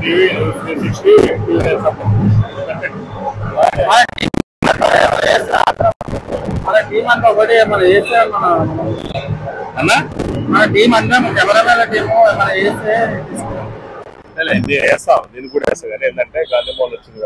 Team అంతా ఒకటి మన వేస్తే మన టీం అంతా కెమెరామెన్ టీము మన వేస్తే వేస్తాం. నేను కూడా వేస్తాను కానీ ఏంటంటే గాంధీ భవన్ వచ్చింది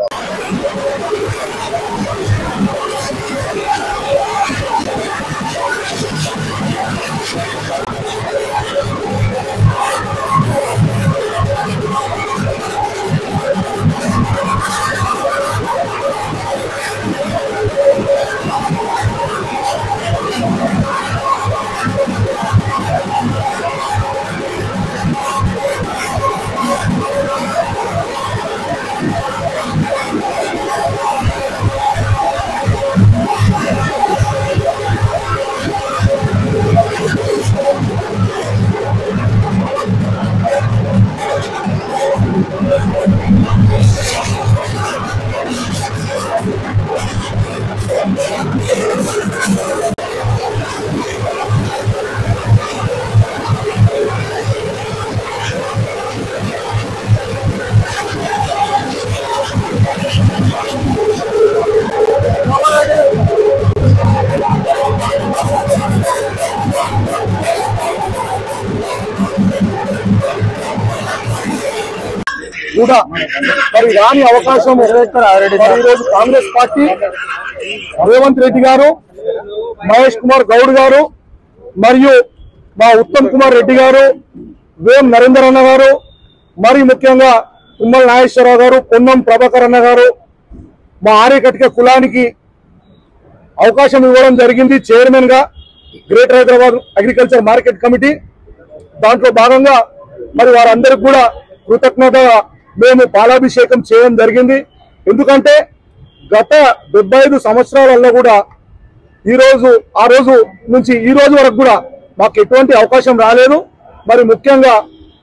కూడా మరి రాని అవకాశం ఈరోజు కాంగ్రెస్ పార్టీ రేవంత్ రెడ్డి గారు, మహేష్ కుమార్ గౌడ్ గారు మరియు మా ఉత్తమ్ కుమార్ రెడ్డి గారు, వేం నరేందర్ అన్న గారు, మరి ముఖ్యంగా తుమ్మల నాగేశ్వరరావు గారు, పొన్నం ప్రభాకర్ అన్న గారు మా ఆర్యకటిక కులానికి అవకాశం ఇవ్వడం జరిగింది చైర్మన్ గా greater Hyderabad agriculture market committee. దాంట్లో భాగంగా మరి వారందరికి కూడా కృతజ్ఞతగా మేము పాలాభిషేకం చేయడం జరిగింది. ఎందుకంటే గత 75 సంవత్సరాలలో కూడా ఆ రోజు నుంచి ఈ రోజు వరకు కూడా మాకు ఎటువంటి అవకాశం రాలేదు. మరి ముఖ్యంగా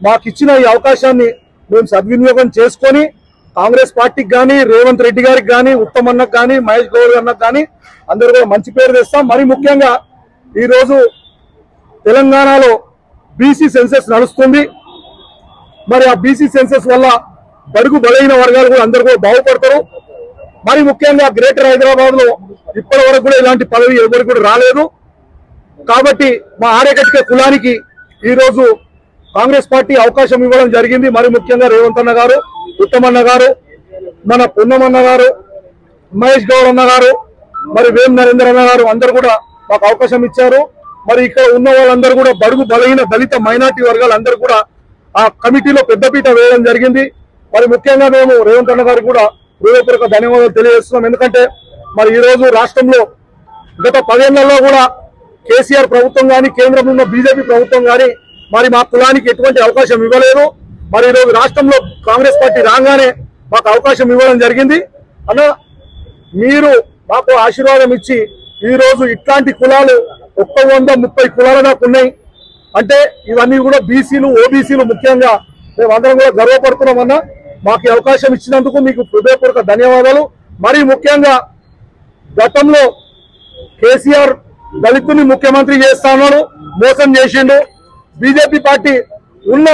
మాకు ఇచ్చిన ఈ అవకాశాన్ని మేము సద్వినియోగం చేసుకొని కాంగ్రెస్ పార్టీకి కానీ, రేవంత్ రెడ్డి గారికి కానీ, ఉత్తమ్ అన్నకు కానీ, మహేష్ గౌడ్ అన్నకు కానీ అందరూ కూడా మంచి పేరు తెస్తాం. మరి ముఖ్యంగా ఈరోజు తెలంగాణలో బీసీ సెన్సెస్ నడుస్తుంది. మరి ఆ బీసీ సెన్సెస్ వల్ల బడుగు బలైన వర్గాలు కూడా అందరూ కూడా బాగుపడతారు. మరి ముఖ్యంగా గ్రేటర్ హైదరాబాద్ లో ఇప్పటి వరకు కూడా ఇలాంటి పదవి ఎవరికి కూడా రాలేదు. కాబట్టి మా ఆర్యకటిక కులానికి ఈ రోజు కాంగ్రెస్ పార్టీ అవకాశం ఇవ్వడం జరిగింది. మరి ముఖ్యంగా రేవంత్ అన్న గారు, ఉత్తమ్ అన్న గారు, మన పొన్నమన్న గారు, మహేష్ గౌడ్ అన్న గారు, మరి వేం నరేందర్ అన్న గారు అందరూ కూడా మాకు అవకాశం ఇచ్చారు. మరి ఇక్కడ ఉన్న వాళ్ళందరూ కూడా బడుగు బలైన దళిత మైనార్టీ వర్గాలు అందరూ కూడా ఆ కమిటీలో పెద్దపీట వేయడం జరిగింది. మరి ముఖ్యంగా మేము రేవంత్ అన్న గారికి కూడా హృదయపూర్వక ధన్యవాదాలు తెలియజేస్తున్నాం. ఎందుకంటే మరి ఈ రోజు రాష్ట్రంలో గత 10 ఏళ్లలో కూడా కేసీఆర్ ప్రభుత్వం కానీ, కేంద్రంలో ఉన్న బీజేపీ ప్రభుత్వం కానీ మరి మా కులానికి ఎటువంటి అవకాశం ఇవ్వలేదు. మరి ఈ రోజు రాష్ట్రంలో కాంగ్రెస్ పార్టీ రాగానే మాకు అవకాశం ఇవ్వడం జరిగింది. అన్న మీరు మాకు ఆశీర్వాదం ఇచ్చి ఈ రోజు ఇట్లాంటి కులాలు 130 కులాల దాకా ఉన్నాయి. అంటే ఇవన్నీ కూడా బీసీలు, ఓబీసీలు ముఖ్యంగా మేమందరం కూడా గర్వపడుతున్నామన్నా. మాకు అవకాశం ఇచ్చినందుకు మీకు హృదయపూర్వక ధన్యవాదాలు. మరి ముఖ్యంగా గతంలో కేసీఆర్ దళితుని ముఖ్యమంత్రి చేస్తానో మోసం చేసిండు. బీజేపీ పార్టీ ఉన్న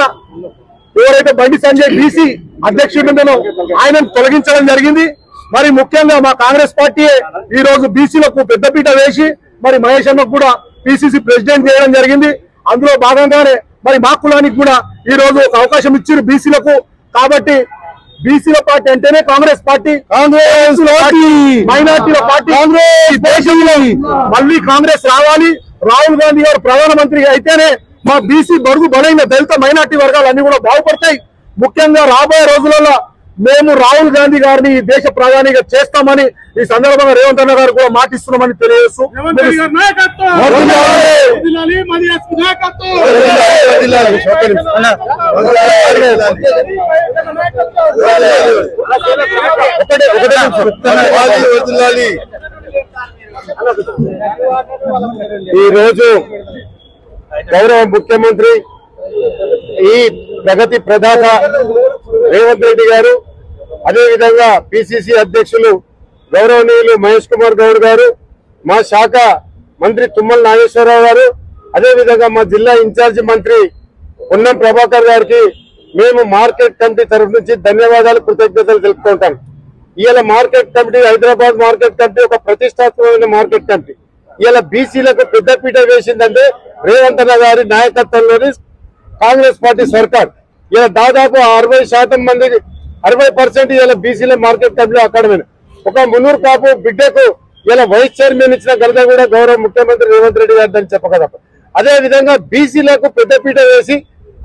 ఎవరైతే బండి సంజయ్ బీసీ అధ్యక్షుడుండనో ఆయనను తొలగించడం జరిగింది. మరి ముఖ్యంగా మా కాంగ్రెస్ పార్టీ ఈ రోజు బీసీలకు పెద్దపీట వేసి మరి మహేష్ అన్నకు కూడా పిసిసి ప్రెసిడెంట్ చేయడం జరిగింది. అందులో భాగంగానే మరి మా కులానికి కూడా ఈ రోజు ఒక అవకాశం ఇచ్చారు బీసీలకు. కాబట్టి బీసీల పార్టీ అంటేనే కాంగ్రెస్ పార్టీ, కాంగ్రెస్ మైనార్టీల పార్టీ. ఈ దేశంలో మళ్ళీ కాంగ్రెస్ రావాలి, రాహుల్ గాంధీ గారు ప్రధానమంత్రిగా అయితేనే మా బీసీ బడుగు బలైన దళిత మైనార్టీ వర్గాలు అన్ని కూడా బాగుపడతాయి. ముఖ్యంగా రాబోయే రోజులలో మేము రాహుల్ గాంధీ గారిని ఈ దేశ ప్రధానిగా చేస్తామని ఈ సందర్భంగా రేవంత్ అన్న గారు కూడా మాటిస్తున్నామని తెలియజేస్తూ ఈ రోజు గౌరవ ముఖ్యమంత్రి ఈ ప్రగతి ప్రదాత రేవంత్ రెడ్డి గారు, అదే విధంగా పిసిసి అధ్యక్షులు గౌరవనీయులు మహేష్ కుమార్ గౌడ్ గారు, మా శాఖ మంత్రి తుమ్మల నాగేశ్వరరావు గారు, అదే విధంగా మా జిల్లా ఇన్ఛార్జి మంత్రి పొన్నం ప్రభాకర్ గారికి మేము మార్కెట్ కమిటీ తరఫు నుంచి ధన్యవాదాలు కృతజ్ఞతలు తెలుపుకుంటాం. ఇవాళ market committee, Hyderabad market committee ఒక ప్రతిష్టాత్మకమైన మార్కెట్ కమిటీ. ఇవాళ బీసీలకు పెద్దపీట వేసిందంటే రేవంత్ అన్న గారి నాయకత్వంలోని కాంగ్రెస్ పార్టీ సర్కార్. ఇలా దాదాపు 60% మందికి 60% ఇలా బీసీల మార్కెట్ కమిటీ అకాడమీ. ఒక మున్నూరు కాపు బిడ్డకు ఇలా వైస్ చైర్మన్ ఇచ్చిన ఘనత కూడా గౌరవ ముఖ్యమంత్రి రేవంత్ రెడ్డి గారు అని చెప్పగల. అదే విధంగా బీసీలకు పెద్దపీట వేసి,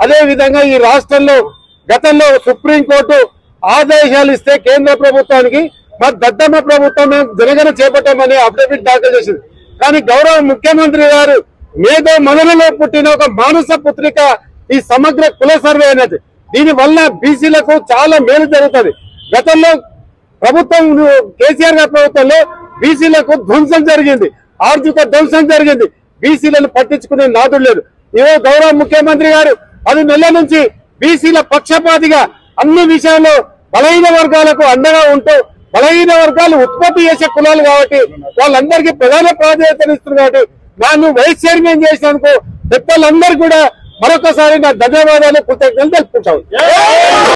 అదే విధంగా ఈ రాష్ట్రంలో గతంలో సుప్రీంకోర్టు ఆదేశాలు ఇస్తే కేంద్ర ప్రభుత్వానికి మా దద్దమ్మ ప్రభుత్వం జనగణ చేపట్టామని అఫిడవిట్ దాఖలు చేసింది. కానీ గౌరవ ముఖ్యమంత్రి గారు మేధో మదనలో పుట్టిన ఒక మానస పుత్రిక ఈ సమగ్ర కుల సర్వే అనేది. దీని వల్ల బీసీలకు చాలా మేలు జరుగుతుంది. గతంలో ప్రభుత్వం కేసీఆర్ గారి ప్రభుత్వంలో బీసీలకు ధ్వంసం జరిగింది, ఆర్థిక ధ్వంసం జరిగింది. బీసీలను పట్టించుకునే నాదుడు లేదు. ఇవో గౌరవ ముఖ్యమంత్రి గారు 10 నెలల నుంచి బీసీల పక్షపాతిగా అన్ని విషయాల్లో బలహీన వర్గాలకు అండగా ఉంటూ, బలహీన వర్గాలు ఉత్పత్తి చేసే కులాలు కాబట్టి వాళ్ళందరికీ ప్రధాన ప్రాధాన్యతనిస్తుంది. కాబట్టి నన్ను వైస్ చైర్మన్ చేసినందుకు పెద్దలందరూ కూడా మరొకసారి నా ధన్యవాదాలు కృతజ్ఞతలు తెలుపుకుంటాను.